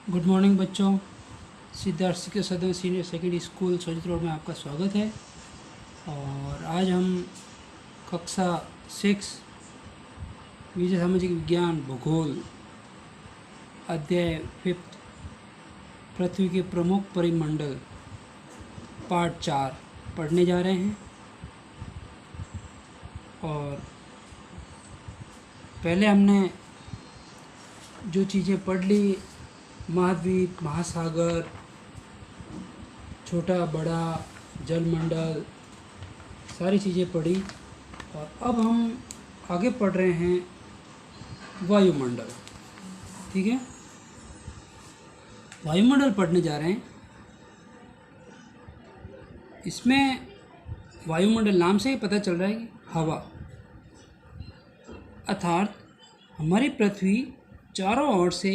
Good morning बच्चों। सिद्धार्थ शिक्षक सदन सीनियर सेकेंडरी स्कूल सोजित रोड में आपका स्वागत है। और आज हम कक्षा 6 विजय सामाजिक विज्ञान भूगोल अध्याय 5 पृथ्वी के प्रमुख परिमंडल पार्ट 4 पढ़ने जा रहे हैं। और पहले हमने जो चीज़ें पढ़ ली, महाद्वीप, महासागर, छोटा बड़ा जलमंडल, सारी चीज़ें पढ़ी। और अब हम आगे पढ़ रहे हैं वायुमंडल। ठीक है, वायुमंडल पढ़ने जा रहे हैं। इसमें वायुमंडल नाम से ही पता चल रहा है कि हवा, अर्थात हमारी पृथ्वी चारों ओर से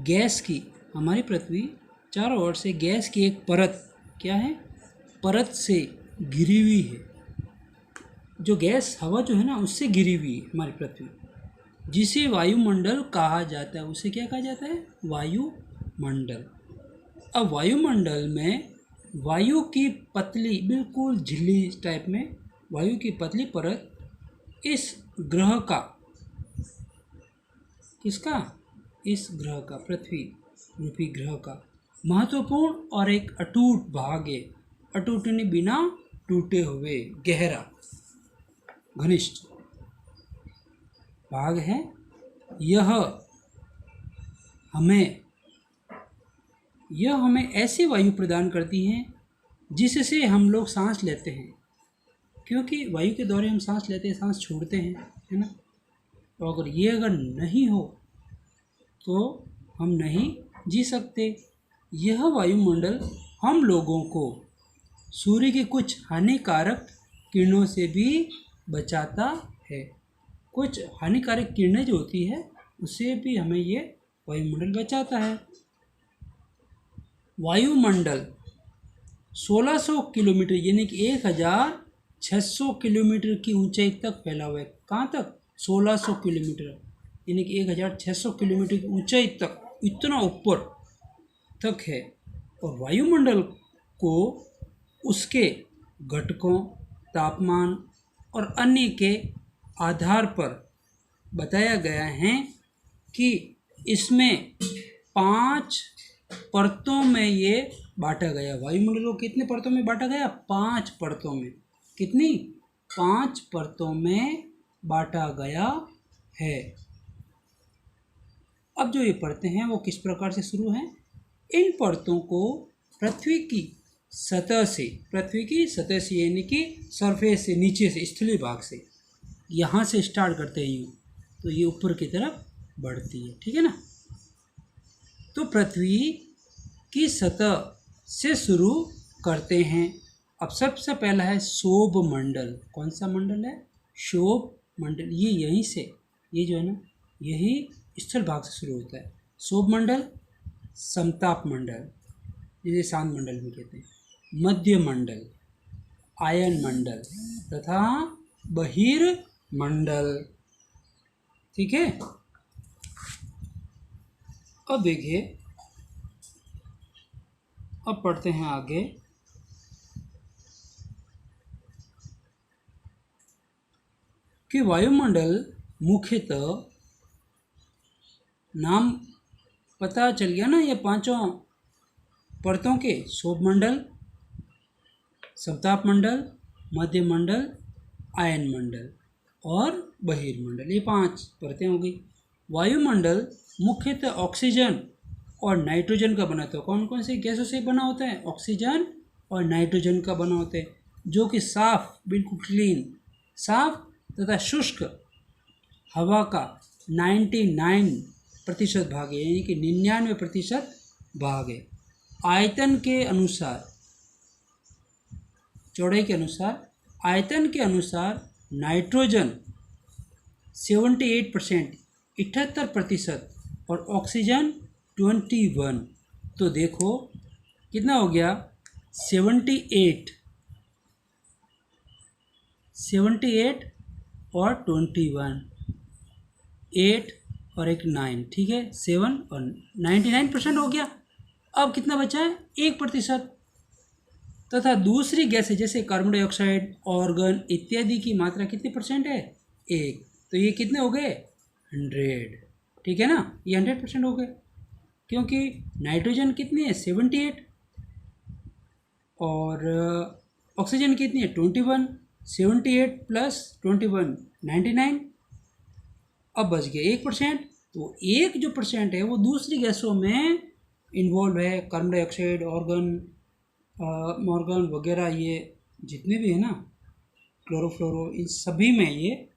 गैस की, हमारी पृथ्वी चारों ओर से गैस की एक परत, क्या है, परत से घिरी हुई है। जो गैस हवा जो है ना, उससे घिरी हुई है हमारी पृथ्वी, जिसे वायुमंडल कहा जाता है। उसे क्या कहा जाता है? वायुमंडल। अब वायुमंडल में वायु की पतली, बिल्कुल झिल्ली टाइप में वायु की पतली परत इस ग्रह का, किसका? इस ग्रह का, पृथ्वी रूपी ग्रह का महत्वपूर्ण और एक अटूट भाग है। अटूट यानी बिना टूटे हुए, गहरा, घनिष्ठ भाग है। यह हमें ऐसी वायु प्रदान करती है जिससे हम लोग सांस लेते हैं, क्योंकि वायु के द्वारा हम सांस लेते हैं, सांस छोड़ते हैं, है ना। तो अगर नहीं हो तो हम नहीं जी सकते। यह वायुमंडल हम लोगों को सूर्य की कुछ हानिकारक किरणों से भी बचाता है। कुछ हानिकारक किरणें जो होती है, उससे भी हमें ये वायुमंडल बचाता है। वायुमंडल 1600 किलोमीटर यानी कि 1600 किलोमीटर की ऊंचाई तक फैला हुआ है। कहाँ तक? 1600 किलोमीटर यानी कि 1600 किलोमीटर की ऊंचाई तक, इतना ऊपर तक है। और वायुमंडल को उसके घटकों, तापमान और अन्य के आधार पर बताया गया है कि इसमें 5 परतों में ये बांटा गया। वायुमंडल को कितने परतों में बांटा गया? 5 परतों में। कितनी? 5 परतों में बांटा गया है। अब जो ये परतें हैं वो किस प्रकार से शुरू हैं? इन परतों को पृथ्वी की सतह से यानी कि सरफेस से, नीचे से, स्थलीय भाग से, यहाँ से स्टार्ट करते हैं यूँ, तो ये ऊपर की तरफ बढ़ती है। ठीक है ना। तो पृथ्वी की सतह से शुरू करते हैं। अब सबसे पहला है शोभ मंडल। कौन सा मंडल है? शोभ मंडल। ये यहीं से, ये जो है ना, यही स्थल भाग से शुरू होता है। शोभ मंडल, समताप मंडल, जिसे शांत मंडल भी कहते हैं, मध्य मंडल, आयन मंडल तथा बहिर्मंडल। ठीक है। अब देखिए, अब पढ़ते हैं आगे कि वायुमंडल मुख्यतः, नाम पता चल गया ना, ये 5 परतों के, शोभ मंडल, समताप मंडल, मध्य मंडल, आयन मंडल और बहिर्मंडल, ये 5 परतें हो गई। वायुमंडल मुख्यतः ऑक्सीजन और नाइट्रोजन का बना होता है। कौन कौन सी गैसों से बना होता है? ऑक्सीजन और नाइट्रोजन का बना होता है, जो कि साफ, बिल्कुल क्लीन, साफ तथा शुष्क हवा का 99% भाग है, यानी कि 99% भाग है। आयतन के अनुसार, चौड़ाई के अनुसार, आयतन के अनुसार नाइट्रोजन 78%, 78%, और ऑक्सीजन 21। तो देखो कितना हो गया? 78 और 21, 8 और एक 9, ठीक है, 7 और 99% हो गया। अब कितना बचा है? 1%। तथा दूसरी गैसें जैसे कार्बन डाइऑक्साइड, ऑर्गन इत्यादि की मात्रा कितने परसेंट है? 1। तो ये कितने हो गए? 100, ठीक है ना, ये 100% हो गए। क्योंकि नाइट्रोजन कितनी है? 78, और ऑक्सीजन कितनी है? 21। 78 प्लस 21 99। अब बच गया 1%। तो एक जो परसेंट है वो दूसरी गैसों में इन्वॉल्व है, कार्बन डाइऑक्साइड, ऑर्गन, मॉर्गन वगैरह, ये जितने भी है ना, क्लोरोफ्लोरो, इन सभी में ये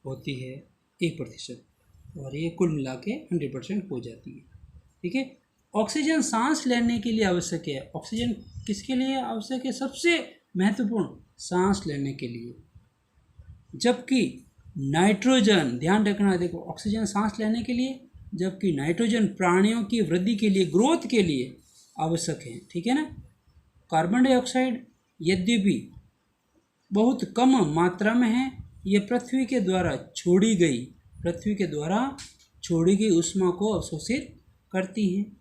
होती है 1%, और ये कुल मिला के 100% हो जाती है, ठीक है। ऑक्सीजन सांस लेने के लिए आवश्यक है। ऑक्सीजन किसके लिए आवश्यक है? सबसे महत्वपूर्ण, सांस लेने के लिए। जबकि नाइट्रोजन, ध्यान रखना, देखो, ऑक्सीजन सांस लेने के लिए, जबकि नाइट्रोजन प्राणियों की वृद्धि के लिए, ग्रोथ के लिए आवश्यक है, ठीक है ना। कार्बन डाइऑक्साइड यद्यपि बहुत कम मात्रा में है, ये पृथ्वी के द्वारा छोड़ी गई ऊष्मा को अवशोषित करती हैं।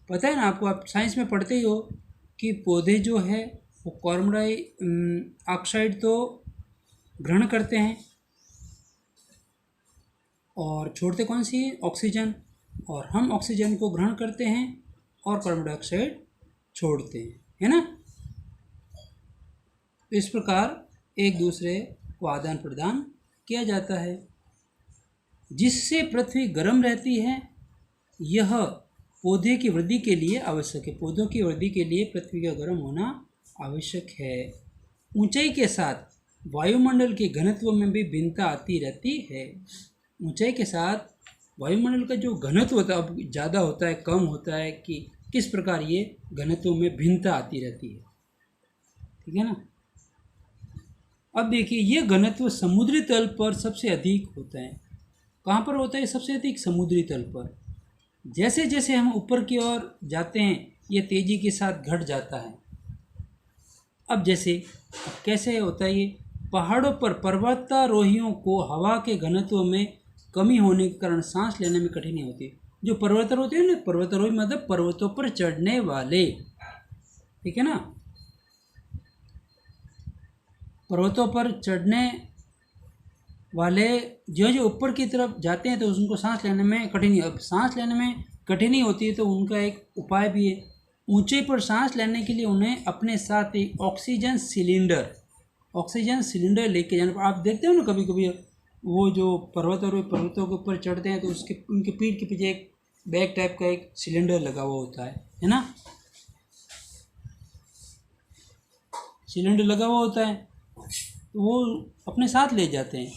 पता है ना आपको, आप साइंस में पढ़ते ही हो कि पौधे जो है वो कार्बन डाइऑक्साइड तो ग्रहण करते हैं और छोड़ते कौन सी है? ऑक्सीजन। और हम ऑक्सीजन को ग्रहण करते हैं और कार्बन डाइऑक्साइड छोड़ते हैं, है ना। तो इस प्रकार एक दूसरे को आदान प्रदान किया जाता है, जिससे पृथ्वी गर्म रहती है। यह पौधे की वृद्धि के लिए आवश्यक है। पौधों की वृद्धि के लिए पृथ्वी का गर्म होना आवश्यक है। ऊंचाई के साथ वायुमंडल के घनत्व में भी भिन्नता आती रहती है। ऊंचाई के साथ वायुमंडल का जो घनत्व होता है, अब ज़्यादा होता है, कम होता है, कि किस प्रकार ये घनत्व में भिन्नता आती रहती है, ठीक है ना। अब देखिए, ये घनत्व समुद्री तल पर सबसे अधिक होता है। कहाँ पर होता है सबसे अधिक? समुद्री तल पर। जैसे जैसे हम ऊपर की ओर जाते हैं ये तेज़ी के साथ घट जाता है। अब कैसे होता है ये? पहाड़ों पर पर्वतारोहियों को हवा के घनत्व में कमी होने के कारण सांस लेने में कठिनाई होती है। जो पर्वतारोही होते हैं ना, पर्वतारोही मतलब पर्वतों पर चढ़ने वाले, ठीक है ना। पर्वतों पर चढ़ने वाले जो जो ऊपर की तरफ जाते हैं तो उनको सांस लेने में कठिनाई, अब सांस लेने में कठिनाई होती है तो उनका एक उपाय भी है। ऊंचाई पर सांस लेने के लिए उन्हें अपने साथ एक ऑक्सीजन सिलेंडर लेके जाना। आप देखते हो ना कभी कभी वो जो पर्वतों के ऊपर चढ़ते हैं तो उनके पीठ के पीछे एक बैग टाइप का एक सिलेंडर लगा हुआ होता है ना, सिलेंडर लगा हुआ होता है, तो वो अपने साथ ले जाते हैं।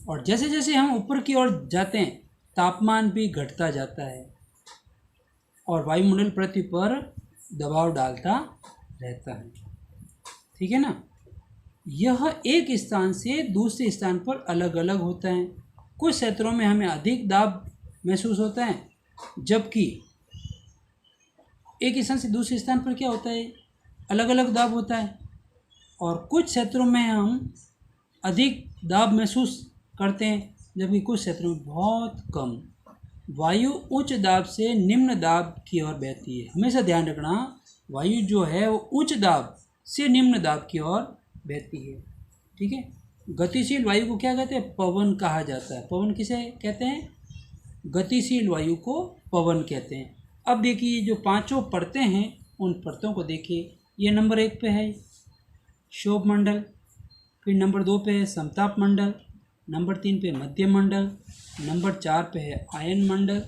और जैसे जैसे हम ऊपर की ओर जाते हैं तापमान भी घटता जाता है और वायुमंडल पृथ्वी पर दबाव डालता रहता है, ठीक है ना। यह एक स्थान से दूसरे स्थान पर अलग अलग होता है। कुछ क्षेत्रों में हमें अधिक दाब महसूस होता है, जबकि एक स्थान से दूसरे स्थान पर क्या होता है? अलग अलग दाब होता है। और कुछ क्षेत्रों में हम अधिक दाब महसूस करते हैं, जबकि कुछ क्षेत्रों में बहुत कम। वायु उच्च दाब से निम्न दाब की ओर बहती है। हमेशा ध्यान रखना, वायु जो है वो उच्च दाब से निम्न दाब की ओर बहती है, ठीक है। गतिशील वायु को क्या कहते हैं? पवन कहा जाता है। पवन किसे कहते हैं? गतिशील वायु को पवन कहते हैं। अब देखिए, जो पांचों परतें हैं उन परतों को देखिए। ये नंबर 1 पे है क्षोभ मंडल, फिर नंबर 2 पे है समताप मंडल, नंबर 3 पे मध्यम मंडल, नंबर 4 पे है आयन मंडल,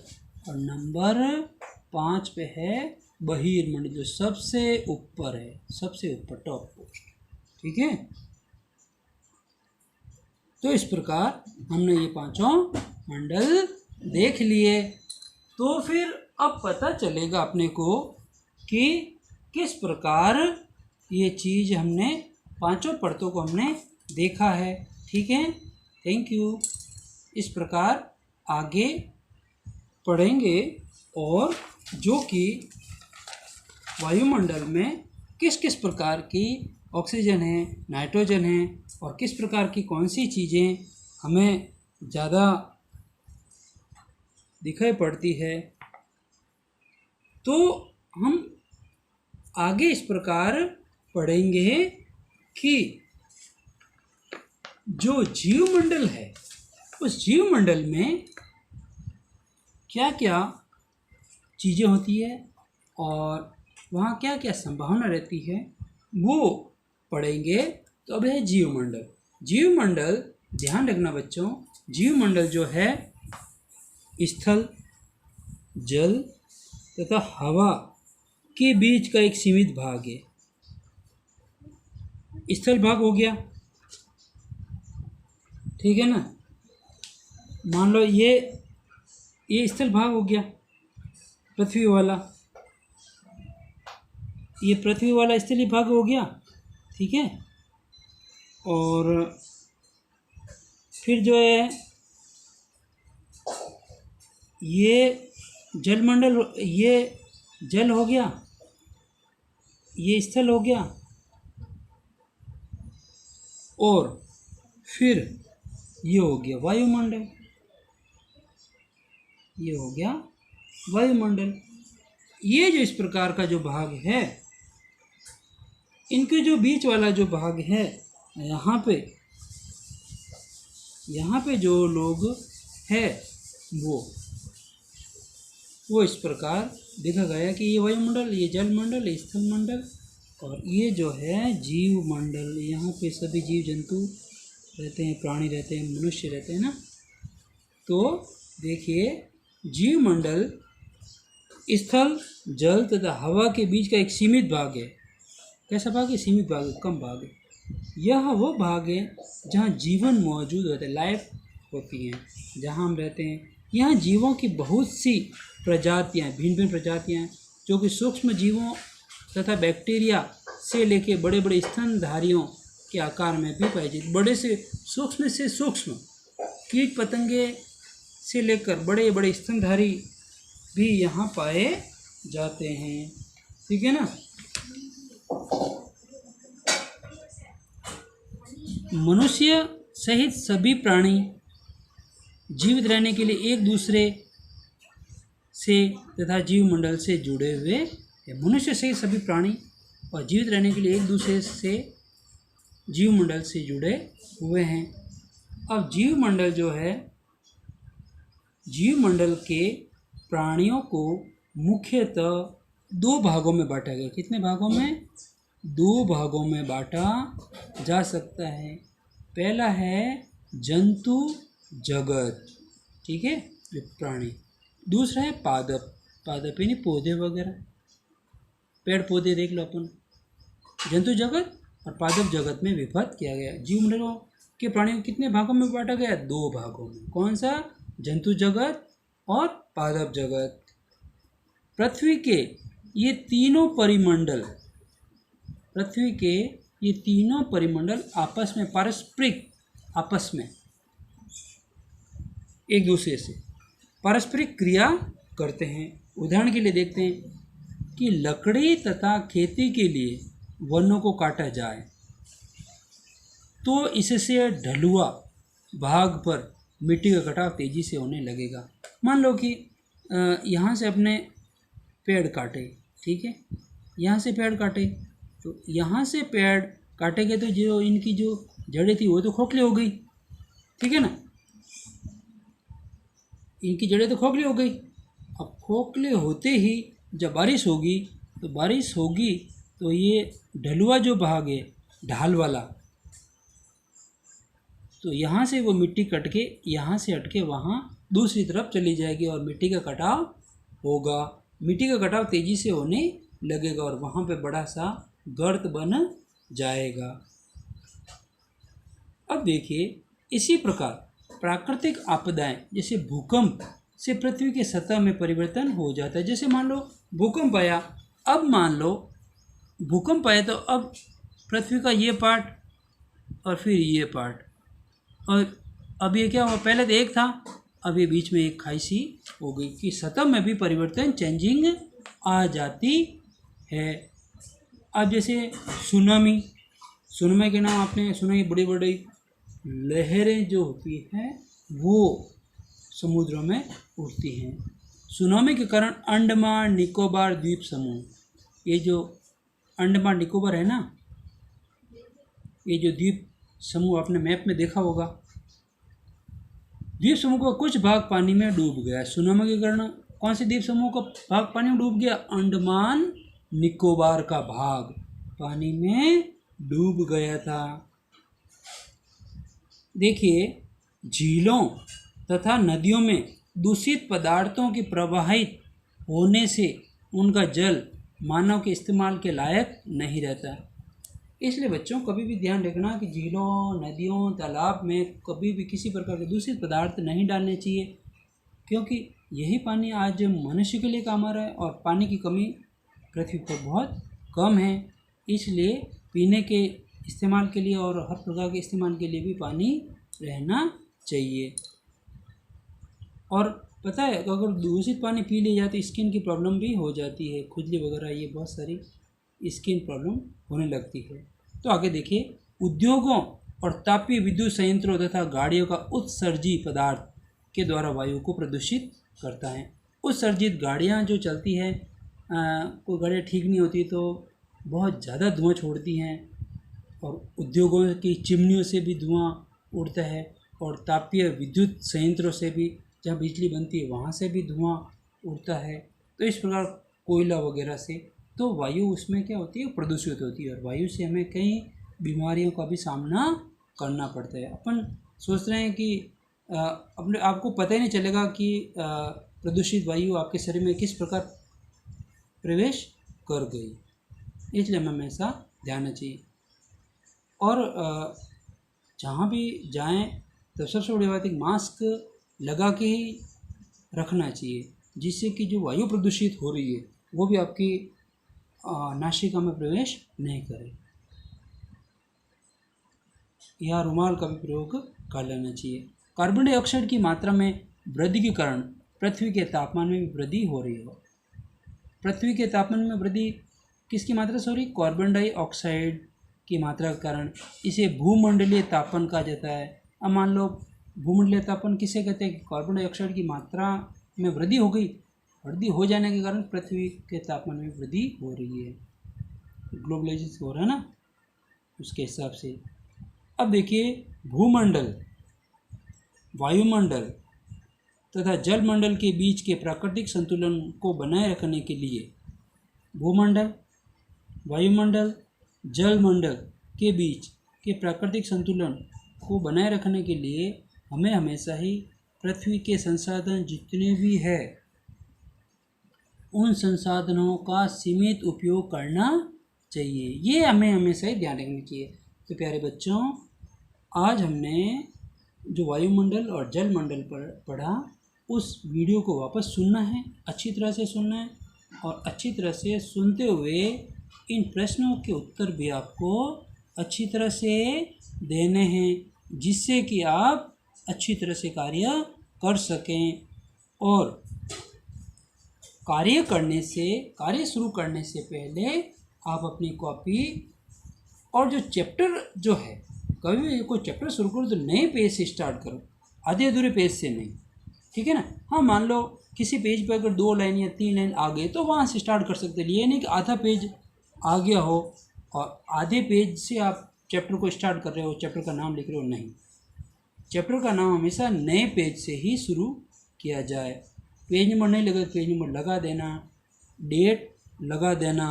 और नंबर 5 पे है बहिर्मंडल, जो सबसे ऊपर है, सबसे ऊपर, टॉप पोस्ट, ठीक है। तो इस प्रकार हमने ये पांचों मंडल देख लिए। तो फिर अब पता चलेगा अपने को कि किस प्रकार ये चीज़ हमने पांचों परतों को हमने देखा है, ठीक है। Thank you. इस प्रकार आगे पढ़ेंगे और जो कि वायुमंडल में किस किस प्रकार की ऑक्सीजन है, नाइट्रोजन है, और किस प्रकार की कौन सी चीज़ें हमें ज़्यादा दिखाई पड़ती है, तो हम आगे इस प्रकार पढ़ेंगे कि जो जीवमंडल है उस जीवमंडल में क्या क्या चीज़ें होती है और वहाँ क्या क्या संभावना रहती है वो पढ़ेंगे। तो अब है जीवमंडल। जीवमंडल, ध्यान रखना बच्चों, जीवमंडल जो है स्थल, जल तथा हवा के बीच का एक सीमित भाग है। स्थल भाग हो गया, ठीक है ना। मान लो ये स्थल भाग हो गया, पृथ्वी वाला, ये पृथ्वी वाला स्थलीय भाग हो गया, ठीक है। और फिर जो है ये जलमंडल, ये जल हो गया, ये स्थल हो गया, और फिर ये हो गया वायुमंडल, ये हो गया वायुमंडल। ये जो इस प्रकार का जो भाग है, इनके जो बीच वाला जो भाग है, यहाँ पे जो लोग है वो इस प्रकार देखा गया कि ये वायुमंडल, ये जलमंडल, ये स्थलमंडल, और ये जो है जीवमंडल। यहाँ पे सभी जीव जंतु रहते हैं, प्राणी रहते हैं, मनुष्य रहते हैं ना। तो देखिए, जीवमंडल स्थल, जल तथा हवा के बीच का एक सीमित भाग है। कैसा भाग है? सीमित भाग है, कम भाग है। यह वो भाग है जहाँ जीवन मौजूद होता है, लाइफ होती है, जहाँ हम रहते हैं। यहाँ जीवों की बहुत सी प्रजातियाँ, भिन्न भिन्न प्रजातियाँ, जो कि सूक्ष्म जीवों तथा बैक्टीरिया से लेके बड़े बड़े स्तनधारियों के आकार में भी पाई जाती। बड़े से सूक्ष्म कीट पतंगे से लेकर बड़े बड़े स्तनधारी भी यहाँ पाए जाते हैं, ठीक है ना। मनुष्य सहित सभी प्राणी जीवित रहने के लिए एक दूसरे से तथा जीवमंडल से जुड़े हुए हैं। मनुष्य सहित सभी प्राणी और जीवित रहने के लिए एक दूसरे से जीवमंडल से जुड़े हुए हैं। अब जीवमंडल जो है, जीवमंडल के प्राणियों को मुख्यतः दो भागों में बांटा गया। कितने भागों में? दो भागों में बांटा जा सकता है। पहला है जंतु जगत, ठीक है, जो प्राणी। दूसरा है पादप, पादप यानी पौधे वगैरह, पेड़ पौधे देख लो अपन। जंतु जगत और पादप जगत में विभक्त किया गया। जीवमंडल के प्राणियों को कितने भागों में बांटा गया? दो भागों में। कौन सा? जंतु जगत और पादप जगत। पृथ्वी के ये तीनों परिमंडल, पृथ्वी के ये तीनों परिमंडल आपस में पारस्परिक, आपस में एक दूसरे से पारस्परिक क्रिया करते हैं। उदाहरण के लिए देखते हैं कि लकड़ी तथा खेती के लिए वनों को काटा जाए तो इससे ढलुआ भाग पर मिट्टी का कटाव तेजी से होने लगेगा। मान लो कि यहाँ से अपने पेड़ काटे, ठीक है, यहाँ से पेड़ काटे, तो यहाँ से पेड़ काटेंगे तो जो इनकी जो जड़ें थी वो तो खोखली हो गई, ठीक है ना। इनकी जड़ें तो खोखली हो गई। अब खोखले होते ही जब बारिश होगी तो ये ढलुआ जो भाग है, ढाल वाला, तो यहाँ से वो मिट्टी कट के यहाँ से हट के वहाँ दूसरी तरफ चली जाएगी और मिट्टी का कटाव होगा। मिट्टी का कटाव तेज़ी से होने लगेगा और वहाँ पे बड़ा सा गर्त बन जाएगा। अब देखिए, इसी प्रकार प्राकृतिक आपदाएं जैसे भूकंप से पृथ्वी की सतह में परिवर्तन हो जाता है। जैसे मान लो भूकंप आया, अब मान लो भूकंप आया तो अब पृथ्वी का ये पार्ट और फिर ये पार्ट, और अब ये क्या हुआ? पहले तो एक था, अब ये बीच में एक खाई सी हो गई कि सतह में भी परिवर्तन, चेंजिंग आ जाती है। अब जैसे सुनामी के नाम आपने सुना ही, बड़ी बड़ी लहरें जो होती हैं वो समुद्रों में उठती हैं। सुनामी के कारण अंडमान निकोबार द्वीप समूह, ये जो अंडमान निकोबार है ना, ये जो द्वीप समूह आपने मैप में देखा होगा, द्वीप समूह का कुछ भाग पानी में डूब गया। सुनामी के कारण कौन से द्वीप समूह का भाग पानी में डूब गया? अंडमान निकोबार का भाग पानी में डूब गया था। देखिए, झीलों तथा नदियों में दूषित पदार्थों के प्रवाहित होने से उनका जल मानव के इस्तेमाल के लायक नहीं रहता। इसलिए बच्चों कभी भी ध्यान रखना कि झीलों, नदियों, तालाब में कभी भी किसी प्रकार के दूषित पदार्थ नहीं डालने चाहिए, क्योंकि यही पानी आज मनुष्य के लिए काम आ रहा है और पानी की कमी पृथ्वी पर बहुत कम है। इसलिए पीने के इस्तेमाल के लिए और हर प्रकार के इस्तेमाल के लिए भी पानी रहना चाहिए। और पता है, अगर दूषित पानी पी लिया जाए तो स्किन की प्रॉब्लम भी हो जाती है, खुजली वगैरह, ये बहुत सारी स्किन प्रॉब्लम होने लगती है। तो आगे देखिए, उद्योगों और तापीय विद्युत संयंत्रों तथा गाड़ियों का उत्सर्जी पदार्थ के द्वारा वायु को प्रदूषित करता है। उत्सर्जित गाड़ियाँ जो चलती हैं, कोई गाड़ियाँ ठीक नहीं होती तो बहुत ज़्यादा धुआं छोड़ती हैं, और उद्योगों की चिमनियों से भी धुआं उड़ता है, और तापीय विद्युत संयंत्रों से भी, जहाँ बिजली बनती है वहाँ से भी धुआं उड़ता है। तो इस प्रकार कोयला वगैरह से तो वायु उसमें क्या होती है, प्रदूषित होती है, और वायु से हमें कई बीमारियों का भी सामना करना पड़ता है। अपन सोच रहे हैं कि अपने आपको पता ही नहीं चलेगा कि प्रदूषित वायु आपके शरीर में किस प्रकार प्रवेश कर गई, इसलिए हमें हमेशा ध्यान रखना चाहिए। और जहाँ भी जाएं तो सबसे बड़ी बात है मास्क लगा के ही रखना चाहिए, जिससे कि जो वायु प्रदूषित हो रही है वो भी आपकी नासिका में प्रवेश नहीं करे, या रुमाल का भी प्रयोग कर लेना चाहिए। कार्बन डाइऑक्साइड की मात्रा में वृद्धि के कारण पृथ्वी के तापमान में भी वृद्धि हो रही है। पृथ्वी के तापमान में वृद्धि किसकी मात्रा से हो रही? कार्बन डाइऑक्साइड की मात्रा के कारण। इसे भूमंडलीय तापन कहा जाता है। अब मान लो भूमंडलीय तापन किसे कहते हैं? कार्बन डाइऑक्साइड की मात्रा में वृद्धि हो गई, वृद्धि हो जाने के कारण पृथ्वी के तापमान में वृद्धि हो रही है, ग्लोबलाइजेशन हो रहा है ना, उसके हिसाब से। अब देखिए, भूमंडल, वायुमंडल तथा जलमंडल के बीच के प्राकृतिक संतुलन को बनाए रखने के लिए भूमंडल, वायुमंडल, जलमंडल के बीच के प्राकृतिक संतुलन को बनाए रखने के लिए हमें हमेशा ही पृथ्वी के संसाधन जितने भी है उन संसाधनों का सीमित उपयोग करना चाहिए। ये हमें हमेशा ही ध्यान रखना चाहिए। तो प्यारे बच्चों, आज हमने जो वायुमंडल और जलमंडल पर पढ़ा, उस वीडियो को वापस सुनना है, अच्छी तरह से सुनना है, और अच्छी तरह से सुनते हुए इन प्रश्नों के उत्तर भी आपको अच्छी तरह से देने हैं, जिससे कि आप अच्छी तरह से कार्य कर सकें। और कार्य शुरू करने से पहले आप अपनी कॉपी और जो चैप्टर जो है, कभी भी कोई चैप्टर शुरू करो तो नए पेज से स्टार्ट करो, आधे अधूरे पेज से नहीं, ठीक है ना। हाँ, मान लो किसी पेज पर अगर 2 लाइन या 3 लाइन आ गए तो वहाँ से स्टार्ट कर सकते हैं। ये नहीं कि आधा पेज आ गया हो और आधे पेज से आप चैप्टर को स्टार्ट कर रहे हो, चैप्टर का नाम लिख रहे हो, नहीं। चैप्टर का नाम हमेशा नए पेज से ही शुरू किया जाए। पेज नंबर नहीं लगा, पेज नंबर लगा देना, डेट लगा देना।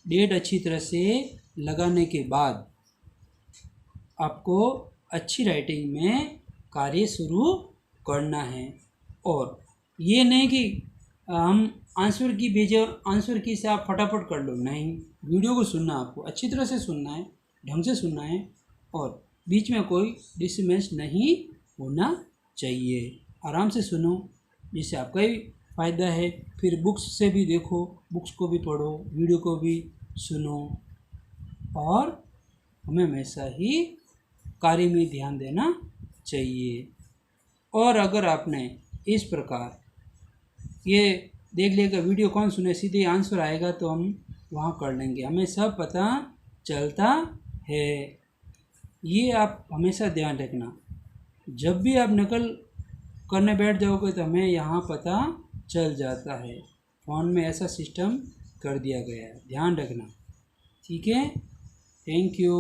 डेट अच्छी तरह से लगाने के बाद आपको अच्छी राइटिंग में कार्य शुरू करना है। और ये नहीं कि हम आंसर की भेजे, आंसर की से आप फटाफट कर लो, नहीं। वीडियो को सुनना, आपको अच्छी तरह से सुनना है, ढंग से सुनना है, और बीच में कोई डिस्टर्बेंस नहीं होना चाहिए। आराम से सुनो, जिससे आपका ही फ़ायदा है। फिर बुक्स से भी देखो, बुक्स को भी पढ़ो, वीडियो को भी सुनो, और हमें हमेशा ही कार्य में ध्यान देना चाहिए। और अगर आपने इस प्रकार ये देख लिया वीडियो कौन सुने, सीधे आंसर आएगा तो हम वहाँ कर लेंगे, हमें सब पता चलता है। ये आप हमेशा ध्यान रखना। जब भी आप नकल करने बैठ जाओगे तो हमें यहाँ पता चल जाता है। फ़ोन में ऐसा सिस्टम कर दिया गया है, ध्यान रखना। ठीक है, थैंक यू।